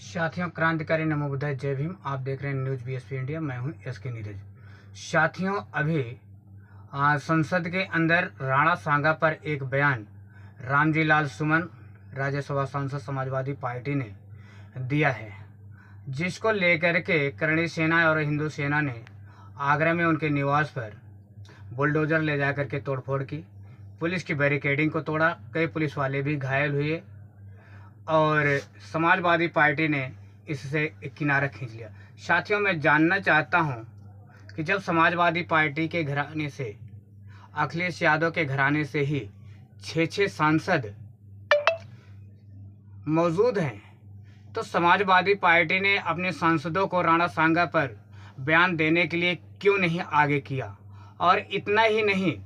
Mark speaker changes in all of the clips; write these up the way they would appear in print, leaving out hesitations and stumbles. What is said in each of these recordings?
Speaker 1: साथियों, क्रांतिकारी नमो बुद्धाय, जय भीम। आप देख रहे हैं न्यूज बीएसपी इंडिया। मैं हूं एसके नीरज। साथियों, अभी संसद के अंदर राणा सांगा पर एक बयान रामजी लाल सुमन, राज्यसभा सांसद समाजवादी पार्टी ने दिया है, जिसको लेकर के करणी सेना और हिंदू सेना ने आगरा में उनके निवास पर बुलडोजर ले जाकर के तोड़फोड़ की, पुलिस की बैरिकेडिंग को तोड़ा, कई पुलिस वाले भी घायल हुए और समाजवादी पार्टी ने इससे एक किनारा खींच लिया। साथियों, मैं जानना चाहता हूं कि जब समाजवादी पार्टी के घराने से, अखिलेश यादव के घराने से ही 6 सांसद मौजूद हैं, तो समाजवादी पार्टी ने अपने सांसदों को राणा सांगा पर बयान देने के लिए क्यों नहीं आगे किया। और इतना ही नहीं,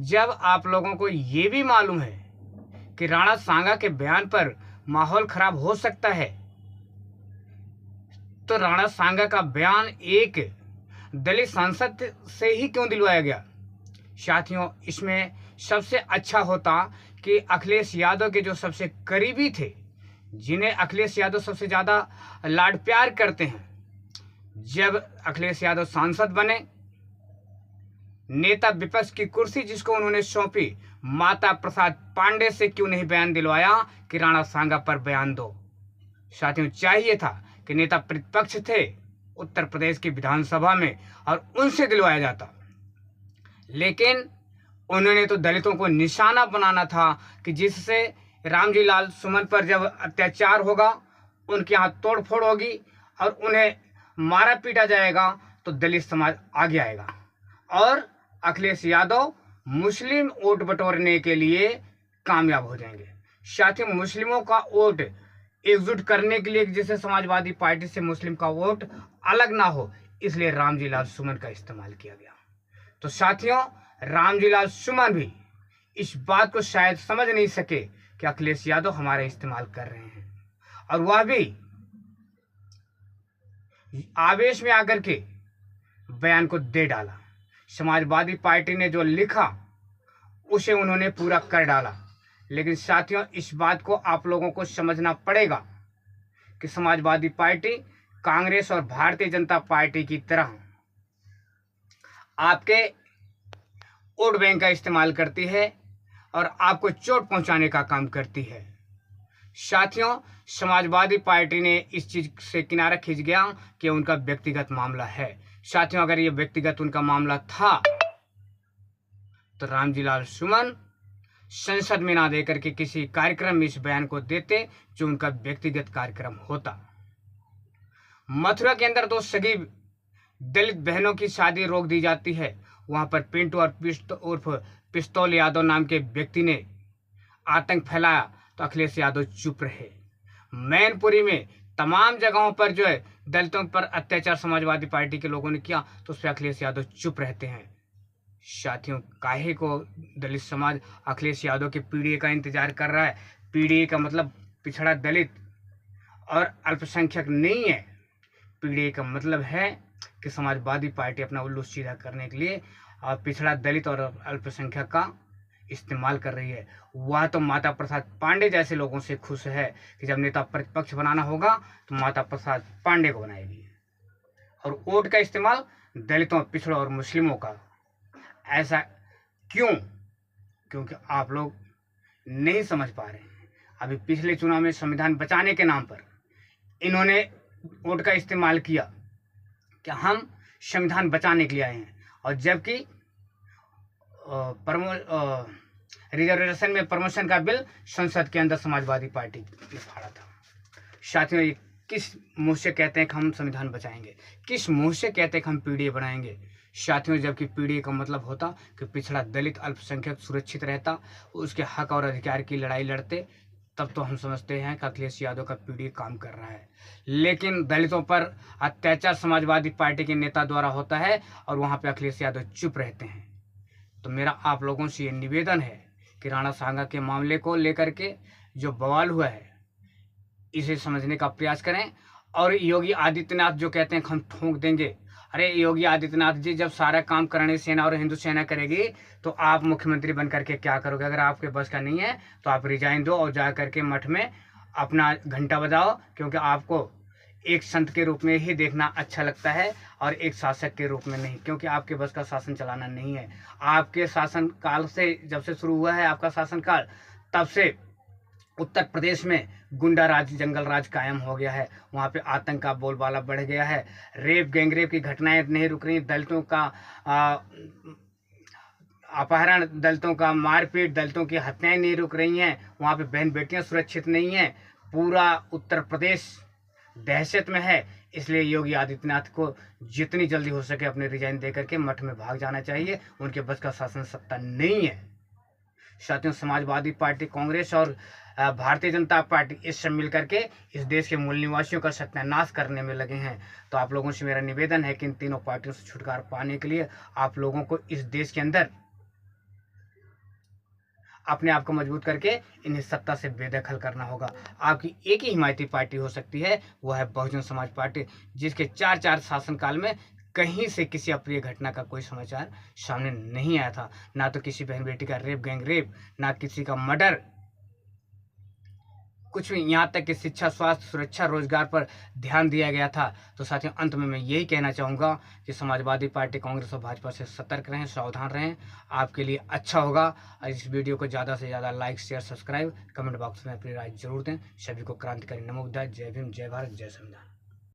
Speaker 1: जब आप लोगों को ये भी मालूम है कि राणा सांगा के बयान पर माहौल खराब हो सकता है, तो राणा सांगा का बयान एक दलित सांसद से ही क्यों दिलवाया गया। साथियों, इसमें सबसे अच्छा होता कि अखिलेश यादव के जो सबसे करीबी थे, जिन्हें अखिलेश यादव सबसे ज़्यादा लाड प्यार करते हैं, जब अखिलेश यादव सांसद बने, नेता विपक्ष की कुर्सी जिसको उन्होंने सौंपी, माता प्रसाद पांडे से क्यों नहीं बयान दिलवाया कि राणा सांगा पर बयान दो। साथियों, चाहिए था कि नेता प्रतिपक्ष थे उत्तर प्रदेश की विधानसभा में और उनसे दिलवाया जाता, लेकिन उन्होंने तो दलितों को निशाना बनाना था कि जिससे रामजी लाल सुमन पर जब अत्याचार होगा, उनके यहाँ तोड़फोड़ होगी और उन्हें मारा पीटा जाएगा, तो दलित समाज आगे आएगा और अखिलेश यादव मुस्लिम वोट बटोरने के लिए कामयाब हो जाएंगे। साथियों, मुस्लिमों का वोट एकजुट करने के लिए, जिससे समाजवादी पार्टी से मुस्लिम का वोट अलग ना हो, इसलिए रामजी लाल सुमन का इस्तेमाल किया गया। तो साथियों, रामजी लाल सुमन भी इस बात को शायद समझ नहीं सके कि अखिलेश यादव हमारा इस्तेमाल कर रहे हैं, और वह भी आवेश में आकर के बयान को दे डाला। समाजवादी पार्टी ने जो लिखा उसे उन्होंने पूरा कर डाला। लेकिन साथियों, इस बात को आप लोगों को समझना पड़ेगा कि समाजवादी पार्टी कांग्रेस और भारतीय जनता पार्टी की तरह आपके वोट बैंक का इस्तेमाल करती है और आपको चोट पहुंचाने का काम करती है। साथियों, समाजवादी पार्टी ने इस चीज से किनारा खींच गया कि उनका व्यक्तिगत मामला है। साथियों, अगर ये व्यक्तिगत उनका मामला था तो रामजी लाल सुमन संसद में ना देकर के किसी कार्यक्रम में इस बयान को देते जो उनका व्यक्तिगत कार्यक्रम होता। मथुरा के अंदर 2 सगी दलित बहनों की शादी रोक दी जाती है। वहां पर पिंटू और उर्फ पिस्तौल यादव नाम के व्यक्ति ने आतंक फैलाया, तो अखिलेश यादव चुप रहे। मैनपुरी में तमाम जगहों पर जो है दलितों पर अत्याचार समाजवादी पार्टी के लोगों ने किया, तो उस पर अखिलेश यादव चुप रहते हैं। साथियों, काहे को दलित समाज अखिलेश यादव के पीडीए का इंतजार कर रहा है। पीडीए का मतलब पिछड़ा दलित और अल्पसंख्यक नहीं है। पीडीए का मतलब है कि समाजवादी पार्टी अपना उल्लू सीधा करने के लिए पिछड़ा दलित और अल्पसंख्यक का इस्तेमाल कर रही है। वह तो माता प्रसाद पांडे जैसे लोगों से खुश है कि जब नेता प्रतिपक्ष बनाना होगा तो माता प्रसाद पांडे को बनाएगी, और वोट का इस्तेमाल दलितों, पिछड़ों और मुस्लिमों का। ऐसा क्यों? क्योंकि आप लोग नहीं समझ पा रहे हैं। अभी पिछले चुनाव में संविधान बचाने के नाम पर इन्होंने वोट का इस्तेमाल किया कि हम संविधान बचाने के लिए आए हैं, और जबकि रिजर्वेशन में प्रमोशन का बिल संसद के अंदर समाजवादी पार्टी ने फाड़ा था। साथियों, ये किस मुंह से कहते हैं कि हम संविधान बचाएंगे, किस मुंह से कहते हैं कि हम पीडीए बनाएंगे। साथियों, जबकि पीडीए का मतलब होता कि पिछड़ा दलित अल्पसंख्यक सुरक्षित रहता, उसके हक और अधिकार की लड़ाई लड़ते, तब तो हम समझते हैं कि अखिलेश यादव का पीडीए काम कर रहा है। लेकिन दलितों पर अत्याचार समाजवादी पार्टी के नेता द्वारा होता है और वहाँ पे अखिलेश यादव चुप रहते हैं। तो मेरा आप लोगों से ये निवेदन है कि राणा सांगा के मामले को लेकर के जो बवाल हुआ है, इसे समझने का प्रयास करें। और योगी आदित्यनाथ जो कहते हैं कि हम ठोक देंगे, अरे योगी आदित्यनाथ जी, जब सारा काम करणी सेना और हिंदू सेना करेगी तो आप मुख्यमंत्री बन करके क्या करोगे? अगर आपके बस का नहीं है तो आप रिजाइन दो और जा करके मठ में अपना घंटा बजाओ, क्योंकि आपको एक संत के रूप में ही देखना अच्छा लगता है और एक शासक के रूप में नहीं, क्योंकि आपके बस का शासन चलाना नहीं है। आपके शासन काल से, जब से शुरू हुआ है आपका शासन काल, तब से उत्तर प्रदेश में गुंडा राज, जंगल राज कायम हो गया है। वहाँ पे आतंक का बोलबाला बढ़ गया है। रेप गैंगरेप की घटनाएं नहीं रुक रही। दलितों का अपहरण, दलितों का मारपीट, दलितों की हत्याएं नहीं रुक रही हैं। वहाँ पे बहन बेटियां सुरक्षित नहीं हैं। पूरा उत्तर प्रदेश दहशत में है। इसलिए योगी आदित्यनाथ को जितनी जल्दी हो सके अपने रिजाइन दे करके मठ में भाग जाना चाहिए। उनके बस का शासन सत्ता नहीं है। साथियों, समाजवादी पार्टी, कांग्रेस और भारतीय जनता पार्टी इस सब मिल करके इस देश के मूल निवासियों का सत्यानाश करने में लगे हैं। तो आप लोगों से मेरा निवेदन है कि इन तीनों पार्टियों से छुटकारा पाने के लिए आप लोगों को इस देश के अंदर अपने आप को मजबूत करके इन्हें सत्ता से बेदखल करना होगा। आपकी एक ही हिमायती पार्टी हो सकती है, वो है बहुजन समाज पार्टी, जिसके 4 शासनकाल में कहीं से किसी अप्रिय घटना का कोई समाचार सामने नहीं आया था। ना तो किसी बहन बेटी का रेप, गैंग रेप, ना किसी का मर्डर, कुछ भी। यहाँ तक कि शिक्षा, स्वास्थ्य, सुरक्षा, रोजगार पर ध्यान दिया गया था। तो साथियों, अंत में मैं यही कहना चाहूँगा कि समाजवादी पार्टी, कांग्रेस और भाजपा से सतर्क रहें, सावधान रहें। आपके लिए अच्छा होगा। और इस वीडियो को ज़्यादा से ज़्यादा like, share, subscribe, comment box में अपनी राय जरूर दें। सभी को क्रांतिकारी नमो बुद्धाय। जय भीम, जय भारत, जय संविधान।